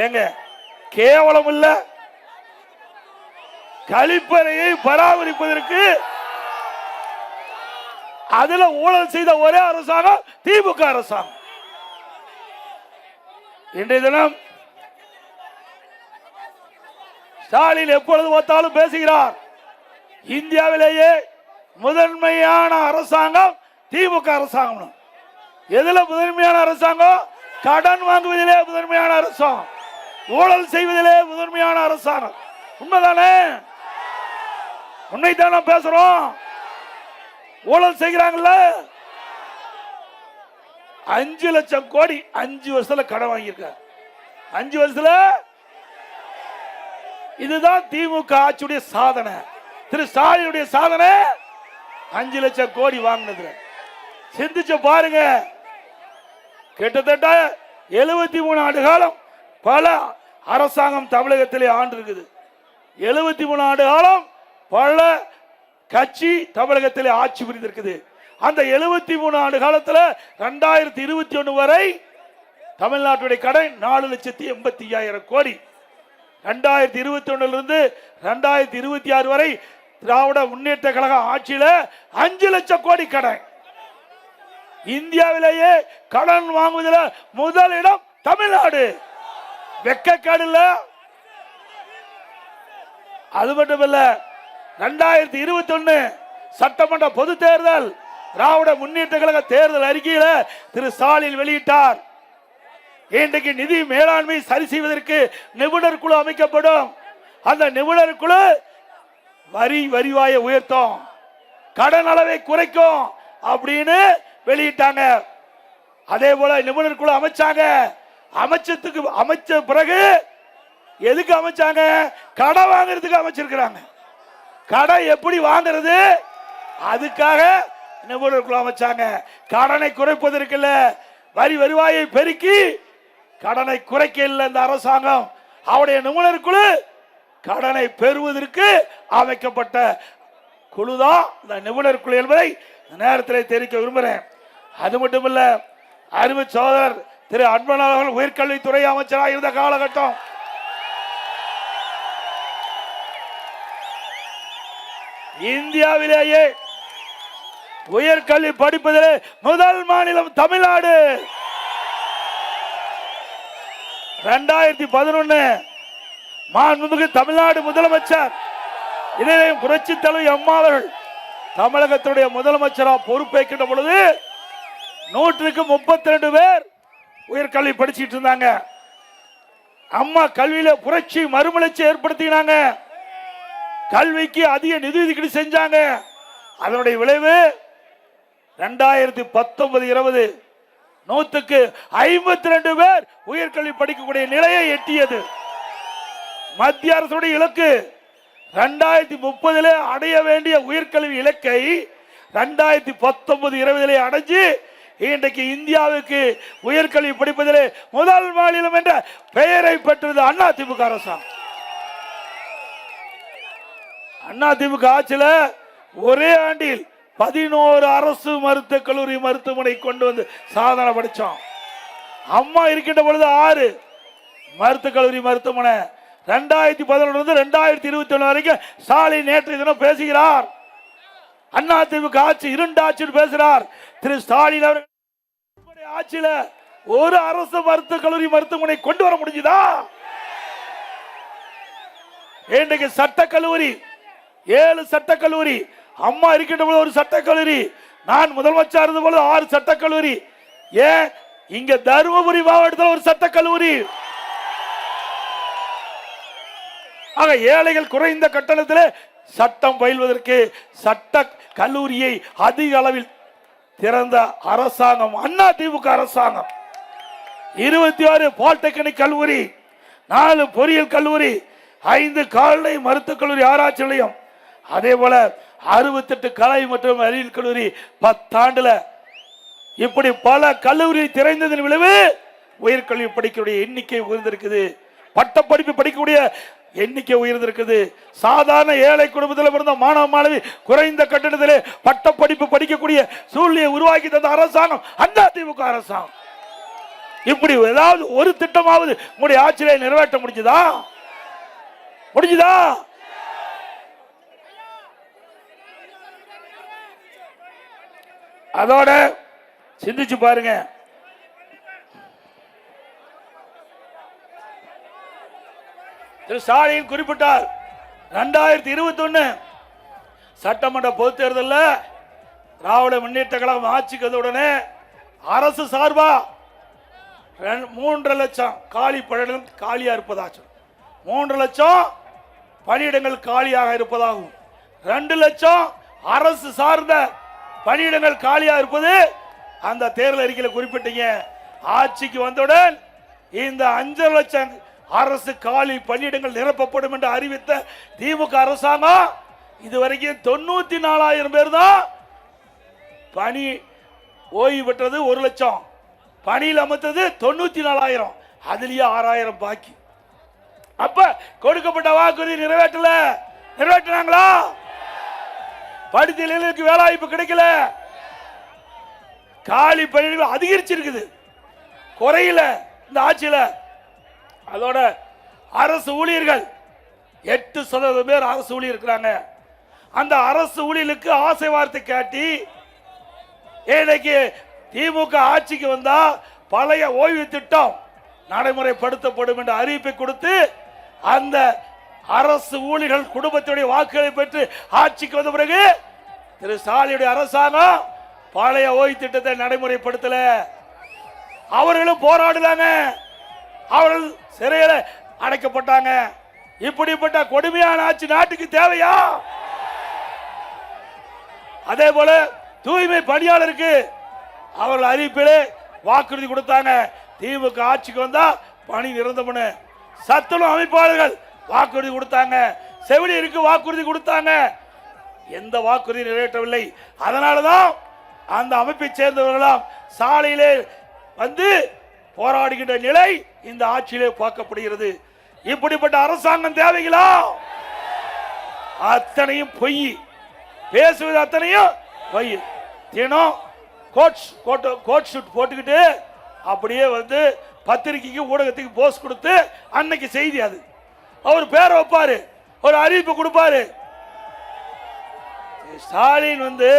ஏங்க கேவலம் இல்ல, கழிப்பறையை பராமரிப்பதற்கு அதுல ஊழல் செய்த ஒரே அரசாங்கம் திமுக அரசாங்கம். இன்றைய தினம் ஸ்டாலின் எப்பொழுது பார்த்தாலும் பேசுகிறார், இந்தியாவிலேயே முதன்மையான அரசாங்கம் திமுக அரசாங்கம். எதுல முதன்மையான அரசாங்கம்? கடன் வாங்குவதிலே முதன்மையான அரசாங்கம், ஊழல் செய்வதிலே முதன்மையான அரசாங்கம். உண்மைதானே? உண்மைதானே பேசுறோம். ஊழல் செய்கிறாங்கல்ல, 5 லட்சம் கோடி 5 வருஷத்துல கடன் வாங்கியிருக்காங்க. 5 வருஷத்துல. இதுதான் திமுக ஆட்சியுடைய சாதனை. திரு ஸ்டாலினுடைய சாதனை 5 லட்சம் கோடி வாங்கினது. சிந்திச்சு பாருங்க. கிட்டத்தட்ட 73 ஆண்டு காலம் பல அரசாங்கம் தமிழகத்திலே ஆண்டு இருக்குது. 73 ஆண்டு காலம் பல கட்சி தமிழகத்திலே ஆட்சி புரிந்திருக்குது. அந்த 73 ஆண்டு காலத்தில் 2021 வரை தமிழ்நாட்டுடைய கடன் 4,85,000 கோடி. 2021 இருந்து 2026 வரை திராவிட முன்னேற்ற கழக ஆட்சியில 5 லட்சம் கோடி கடன். இந்தியாவிலேயே கடன் வாங்குவதில் முதலிடம் தமிழ்நாடு. வெக்கக்கேடு இல்ல? அது மட்டுமல்ல, 2021 சட்டமன்ற பொது தேர்தல் திராவிட முன்னேற்ற கழக தேர்தல் அறிக்கையில திரு ஸ்டாலின் வெளியிட்டார், இன்றைக்கு நிதி மேலாண்மை சரி செய்வதற்கு நிபுணர் குழு அமைக்கப்படும். அந்த நிபுணர் குழு வரிவாயை உயர்த்தும், கடன் அளவை குறைக்கும் அப்படின்னு வெளியிட்டாங்க. அதே போல நிபுணர் குழு அமைச்சாங்க. அமைச்ச பிறகு எதுக்கு அமைச்சாங்க? கடன் வாங்குறதுக்கு அமைச்சிருக்கிறாங்க. கடன் எப்படி வாங்குறது, அதுக்காக நிபுணர் குழு அமைச்சாங்க. கடனை குறைப்பதற்கு இல்ல, வருவாயை பெருக்கி கடனை குறைக்க இல்லை இந்த அரசாங்கம். அவருடைய நிபுணர் குழு கடனை பெறுவதற்கு அமைக்கப்பட்ட குழுதான் இந்த நிபுணர் குழு என்பதை நேரத்தில் தெரிவிக்க விரும்புகிறேன். அது மட்டுமல்ல, அருமை சோதரர் திரு அன்பழகன் அவர்கள் உயர்கல்வித்துறை அமைச்சராக இருந்த காலகட்டம் இந்தியாவிலேயே உயர்கல்வி படிப்பதிலே முதல் மாநிலம் தமிழ்நாடு. 2011 மாண்புமிகு தமிழ்நாடு முதலமைச்சர் இதயம் புரட்சி தலைவி அம்மா அவர்கள் தமிழகத்துடைய முதலமைச்சராக பொறுப்பேற்கின்ற பொழுது 132 பேர் உயர்கல்வி படிச்சுட்டு இருந்தாங்க. அம்மா கல்வியில புரட்சி மறுமலர்ச்சி ஏற்படுத்தினாங்க. கல்விக்கு அதிக நிதி ஒதுக்கீடு செஞ்சாங்க. அதனுடைய விளைவு 2019-20 100க்கு 52 பேர் உயர்கல்வி படிக்கக்கூடிய நிலையை எட்டியது. மத்திய அரசுடைய இலக்கு 2030 அடைய வேண்டிய உயர்கல்வி இலக்கை 2019-20 அடைஞ்சு இன்றைக்கு இந்தியாவுக்கு உயர்கல்வி படிப்பதிலே முதல் மாநிலம் என்ற பெயரை பெற்றது அதிமுக அரசாங்கம். அதிமுக ஆட்சியில் ஒரே ஆண்டில் 11 அரசு மருத்துவக் கல்லூரி மருத்துவமனை கொண்டு வந்து சாதனை படிச்சோம். அம்மா இருக்கின்ற பொழுது 6 மருத்துவக் கல்லூரி மருத்துவமனை. 2011 2021 வரைக்கும் ஸ்டாலின் நேற்று தினம் பேசுகிறார். அதிமுக ஆட்சி இருண்ட ஆட்சின்னு பேசுறார். திரு ஸ்டாலின் அவர்கள் ஆட்சியில ஒரு அரசு மருத்துவக் கல்லூரி மருத்துவமனை கொண்டு வர முடிஞ்சுதா? இன்றைக்கு சட்டக்கல்லூரி 7 சட்டக்கல்லூரி, அம்மா இருக்கின்ற போது ஒரு சட்டக்கல்லூரி, நான் முதலமைச்சர் இருந்த போது 6 சட்டக்கல்லூரி. ஏன் இங்க தருமபுரி மாவட்டத்தில் ஒரு சட்டக்கல்லூரி. ஆக ஏழைகள் குறைந்த கட்டணத்தில் சட்டம் பயில்வதற்கு சட்ட கல்லூரியை அதிக அளவில் திறந்த அரசாங்கம் அதிமுக அரசாங்கம். 26 பாலிடெக்னிக் கல்லூரி, 4 பொறியியல் கல்லூரி, 5 கால்நடை மருத்துவக் கல்லூரி ஆராய்ச்சி நிலையம், அதே போல 68 கலை மற்றும் அறிவியல் கல்லூரி 10 ஆண்டுல இப்படி பல கல்லூரி திறந்ததன் விளைவு உயர்கல்வி படிக்கக்கூடிய எண்ணிக்கை உயர்ந்திருக்குது. பட்டப்படிப்பு படிக்கக்கூடிய எண்ணிக்கை உயர்ந்திருக்குது. சாதாரண ஏழை குடும்பத்தில் பிறந்த மாணவ மாணவி குறைந்த கட்டணத்திலே பட்டப்படிப்பு படிக்கக்கூடிய சூழ்நிலையை உருவாக்கி தந்த அரசாங்கம் அதிமுக அரசாங்கம். இப்படி ஏதாவது ஒரு திட்டமாவது உங்களுடைய ஆட்சியை நிறைவேற்ற முடிஞ்சுதா? அதோட சிந்திச்சு பாருங்க. திரு ஸ்டாலின் குறிப்பிட்டார் 2021 சட்டமன்ற பொதுத் தேர்தலில் திராவிட முன்னேற்ற கழகம் ஆட்சிக்கு வந்தவுடனே அரசு சார்பா 3.5 லட்சம் காலி பணியிடங்கள் காலியா இருப்பதாச்சும், 3 லட்சம் பணியிடங்கள் காலியாக இருப்பதாகவும், 2 லட்சம் அரசு சார்ந்த பணியிடங்கள் காலியாக இருப்பது அந்த தேர்தல் அறிக்கையில் குறிப்பிட்டீங்க. ஆட்சிக்கு வந்தவுடன் இந்த 5 லட்சம் அரசு காலி பணியிடங்கள் நிரப்பப்படும் என்று அறிவித்த திமுக அரசாங்கம் இதுவரைக்கும் 94,000 பேர் தான் பணி ஓய்வு பெற்றது. 1 லட்சம் பணியில் அமர்த்தது 94,000, அதுலயே 6,000 பாக்கி. அப்ப கொடுக்கப்பட்ட வாக்குறுதி நிறைவேற்றினாங்களா? படித்த இளைஞர்களுக்கு வேலை வாய்ப்பு கிடைக்கல, காலி பணியிடங்கள் அதிகரிச்சிருக்குது, குறையில இந்த ஆட்சியில. அதோட அரசு ஊழியர்கள் 8% பேர் அரசு ஊழியர் இருக்கிறாங்க. அந்த அரசு ஊழியர்களுக்கு ஆசை வார்த்தை காட்டி இன்னைக்கு திமுக ஆட்சிக்கு வந்தா பழைய ஓய்வு திட்டம் நடைமுறைப்படுத்தப்படும் என்ற அறிவிப்பை கொடுத்து அந்த அரசு ஊழியர்கள் குடும்பத்துடைய வாக்குகளை பெற்று ஆட்சிக்கு வந்த பிறகு திரு ஸ்டாலினுடைய அரசாங்கம் பழைய ஓய்வு திட்டத்தை நடைமுறைப்படுத்தல. அவர்களும் போராடுறாங்க, அவர்கள் சிறையில் அடைக்கப்பட்டாங்க. இப்படிப்பட்ட கொடுமையான ஆட்சி நாட்டுக்கு தேவையா? அதே போல தூய்மை பணியாளருக்கு அவர்கள் அறிவிப்பிலே வாக்குறுதி கொடுத்தாங்க, திமுக ஆட்சிக்கு வந்தா பணி நிரந்தரம்னு. சத்துணவு அமைப்பாளர்கள் வாக்குறுதி கொடுத்தாங்க, செவிலியருக்கு வாக்குறுதி கொடுத்தாங்க, எந்த வாக்குறுதி நிறைவேற்றவில்லை. அதனாலதான் அந்த அமைப்பை சேர்ந்தவர்களாம் சாலையிலே வந்து போராடுகின்ற நிலை இந்த ஆட்சியிலே பார்க்கப்படுகிறது. இப்படிப்பட்ட அரசாங்கம் தேவைகளா? அத்தனையும் பொய், பேசுவது அத்தனையும் பொய். தினம் கோட் ஷூட் போட்டுக்கிட்டு அப்படியே வந்து பத்திரிகைக்கு ஊடகத்துக்கு போஸ்ட் கொடுத்து அன்னைக்கு செய்தி, அது அவர் பேரை வைப்பாரு, ஒரு அறிவிப்பு கொடுப்பாரு. ஸ்டாலின் வந்து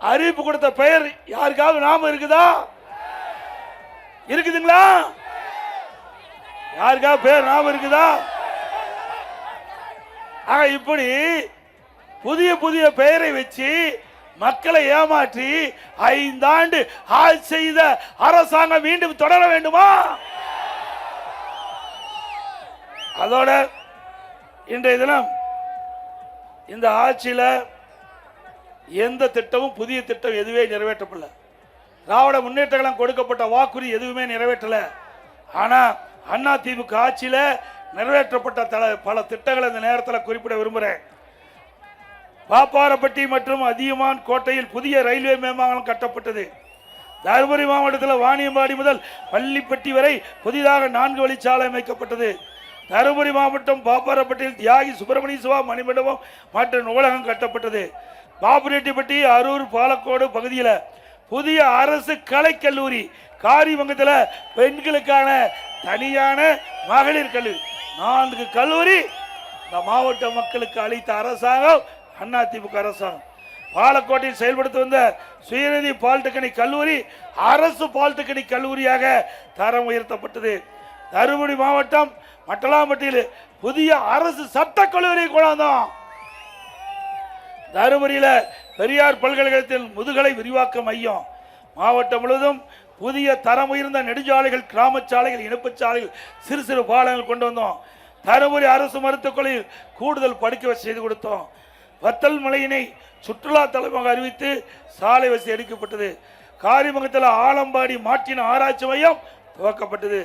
அறிவிப்பு கொடுத்த பெயர் யாருக்காவது நாம இருக்குதா? இருக்குதுங்களா? யாருக்காவது பேர் நாம இருக்குதா? இப்படி புதிய புதிய பெயரை வச்சு மக்களை ஏமாற்றி 5 ஆண்டு ஆட்சி செய்த அரசாங்கம் மீண்டும் தொடர வேண்டுமா? அதோட இன்றைய தினம் இந்த ஆட்சியில் எந்த திட்டமும் புதிய திட்டம் எதுவே நிறைவேற்றப்படல. திராவிட முன்னேற்ற கழகம் கொடுக்கப்பட்ட வாக்குறுதி எதுவுமே நிறைவேற்றல. ஆனா அண்ணா திமுக ஆட்சியில் நிறைவேற்றப்பட்ட பல திட்டங்களை இந்த நேரத்தில் குறிப்பிட விரும்புகிறேன். பாப்பாரப்பட்டி மற்றும் அதியமான் கோட்டையில் புதிய ரயில்வே மேம்பாலம் கட்டப்பட்டது. தருமபுரி மாவட்டத்தில் வாணியம்பாடி முதல் பள்ளிப்பட்டி வரை புதிதாக 4 வழிச்சாலை அமைக்கப்பட்டது. தருமபுரி மாவட்டம் பாப்பாரப்பட்டியில் தியாகி சுப்பிரமணிய சிவா மணிமண்டபம் மற்றும் நூலகம் கட்டப்பட்டது. பாப்புரெட்டிப்பட்டி, அரூர், பாலக்கோடு பகுதியில் புதிய அரசு கலைக்கல்லூரி, காரிமங்கத்தில் பெண்களுக்கான தனியான மகளிர் கல்லூரி, 4 கல்லூரி இந்த மாவட்ட மக்களுக்கு அளித்த அரசாங்கம் அதிமுக அரசாங்கம். பாலக்கோட்டையில் செயல்படுத்தி வந்த சுயநிதி பாலிடெக்னிக் கல்லூரி அரசு பாலிடெக்னிக் கல்லூரியாக தரம் உயர்த்தப்பட்டது. தருமபுரி மாவட்டம் மட்டலாம்பட்டியில் புதிய அரசு சட்டக் கல்லூரி கொண்டாந்தோம். தருமபுரியில் பெரியார் பல்கலைக்கழகத்தின் முதுகலை விரிவாக்க மையம், மாவட்டம் முழுவதும் புதிய தரம் உயர்ந்த நெடுஞ்சாலைகள், கிராம சாலைகள், இணைப்பு சாலைகள், சிறு சிறு பாலங்கள் கொண்டு வந்தோம். தருமபுரி அரசு மருத்துவக் கல்லூரியில் கூடுதல் படிக்க செய்து கொடுத்தோம். வத்தல் மலையினை சுற்றுலா தலமாக அறிவித்து சாலை வசதி எடுக்கப்பட்டது. காரிமங்கத்தில் ஆலம்பாடி மாற்றின ஆராய்ச்சி மையம் துவக்கப்பட்டது.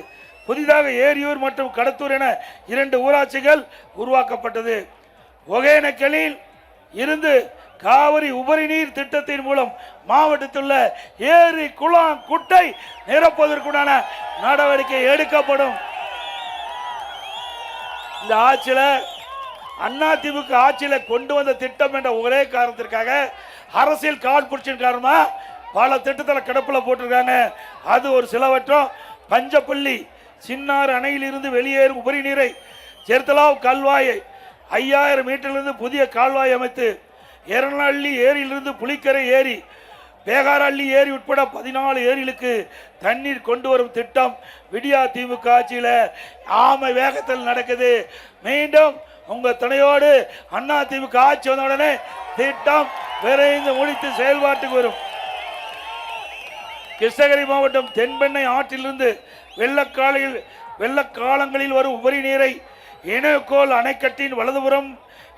புதிதாக ஏரியூர் மற்றும் கடத்தூர் என 2 ஊராட்சிகள் உருவாக்கப்பட்டது. ஒகேனக்கலில் இருந்து காவிரி உபரி நீர் திட்டத்தின் மூலம் மாவட்டத்தில் உள்ள ஏரி, குளம், குட்டை நிரப்புவதற்குண்டான நடவடிக்கை எடுக்கப்படும். இந்த ஆட்சியில அதிமுக ஆட்சியில கொண்டு வந்த திட்டம் என்ற ஒரே காரணத்திற்காக அரசியல் கால் பிடிச்சின் காரணமா பல திட்டத்தில் கிடப்பில் போட்டிருக்காங்க. அது ஒரு சிலவற்றம். பஞ்சப்பள்ளி சின்னாறு அணையிலிருந்து வெளியேறும் உபரி நீரை ஜெர்தலாவ் கால்வாயை 5000 மீட்டரிலிருந்து புதிய கால்வாய் அமைத்து எரணஹள்ளி ஏரியிலிருந்து புலிக்கரை ஏரி பேகாரஹள்ளி ஏரி உட்பட 14 ஏரிகளுக்கு தண்ணீர் கொண்டு வரும் திட்டம் விடியா திமுக ஆட்சியில் ஆமை வேகத்தில் நடக்குது. மீண்டும் உங்க துணையோடு அண்ணா திமுக ஆட்சி வந்த உடனே திட்டம் விரைந்து முடித்து செயல்பாட்டுக்கு வரும். கிருஷ்ணகிரி மாவட்டம் தென்பெண்ணை ஆற்றிலிருந்து வெள்ளக்காலங்களில் வரும் உபரி நீரை இணையக்கோள் அணைக்கட்டின் வலதுபுறம்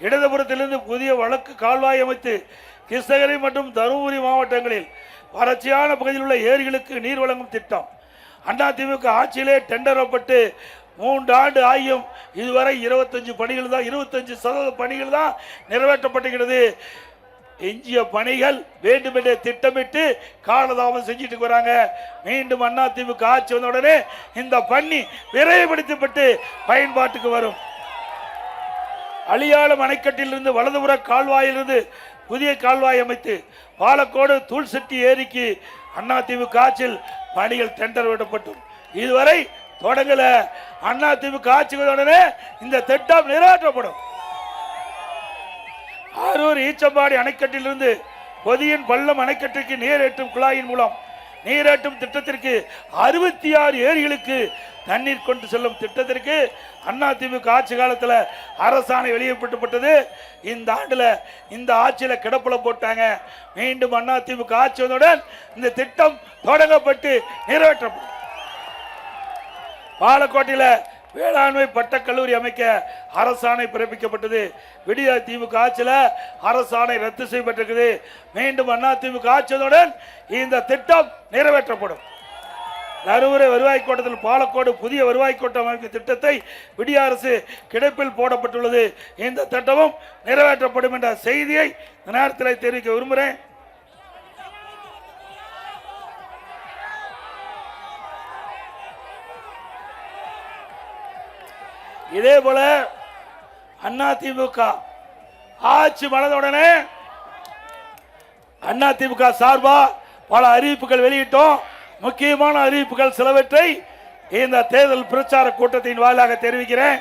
இடதுபுறத்திலிருந்து புதிய வழக்கு கால்வாய் அமைத்து கிருஷ்ணகிரி மற்றும் தருமபுரி மாவட்டங்களில் வறட்சியான பகுதியில் உள்ள ஏரிகளுக்கு நீர் வழங்கும் திட்டம் அதிமுக ஆட்சியிலே டெண்டரப்பட்டு 3 ஆண்டு ஆகியும் இதுவரை 25 பணிகள் தான் 25% பணிகள் தான் நிறைவேற்றப்பட்டுகிறது. எஞ்சிய பணிகள் வேண்டுமென்றே திட்டமிட்டு காலதாமம் செஞ்சுட்டு வராங்க. மீண்டும் அதிமுக ஆட்சி வந்த உடனே இந்த பணி விரைவுபடுத்தப்பட்டு பயன்பாட்டுக்கு வரும். அழியாளம் அணைக்கட்டிலிருந்து வலதுபுற கால்வாயிலிருந்து புதிய கால்வாய் அமைத்து பாலக்கோடு தூள்செட்டி ஏரிக்கு அதிமுக ஆட்சியில் பணிகள் டெண்டர் விடப்பட்டும் இதுவரை தொடங்கல. அதிமுக ஆட்சி வந்த உடனே இந்த திட்டம் நிறைவேற்றப்படும். ஆரூர் ஈச்சம்பாடி அணைக்கட்டிலிருந்து பொதியின் பள்ளம் அணைக்கட்டிற்கு நீரேற்றும் குழாயின் மூலம் நீரேற்றும் திட்டத்திற்கு 66 ஏரிகளுக்கு தண்ணீர் கொண்டு செல்லும் திட்டத்திற்கு அதிமுக ஆட்சி காலத்தில் அரசாணை வெளியிடப்பட்டது. இந்த ஆண்டுல இந்த ஆட்சியில கிடப்புல போட்டாங்க. மீண்டும் அதிமுக ஆட்சி வந்தவுடன் இந்த திட்டம் தொடங்கப்பட்டு நிறைவேற்றப்படும். பாலக்கோட்டையில் வேளாண்மை பட்டக்கல்லூரி அமைக்க அரசாணை பிறப்பிக்கப்பட்டது. விடியா திமுக ஆட்சியில் அரசாணை ரத்து செய்யப்பட்டிருக்குது. மீண்டும் அதிமுக ஆட்சியுடன் இந்த திட்டம் நிறைவேற்றப்படும். தருமபுரி வருவாய் கோட்டத்தில் பாலக்கோடு புதிய வருவாய் கோட்டம் அமைக்கும் திட்டத்தை விடிய அரசு கிடப்பில் போடப்பட்டுள்ளது. இந்த திட்டமும் நிறைவேற்றப்படும் என்ற செய்தியை இந்த நேரத்தில் தெரிவிக்க விரும்புகிறேன். இதே போல அதிமுக ஆட்சி மலர்ந்தவுடனே அதிமுக சார்பா பல அறிவிப்புகள் வெளியிட்டோம். முக்கியமான அறிவிப்புகள் சிலவற்றை இந்த தேர்தல் பிரச்சார கூட்டத்தின் வாயிலாக தெரிவிக்கிறேன்.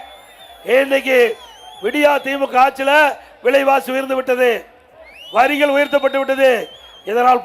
இன்றைக்கு விடியா திமுக ஆட்சியில் விலைவாசி உயர்ந்து விட்டது, வரிகள் உயர்த்தப்பட்டு விட்டது. இதனால்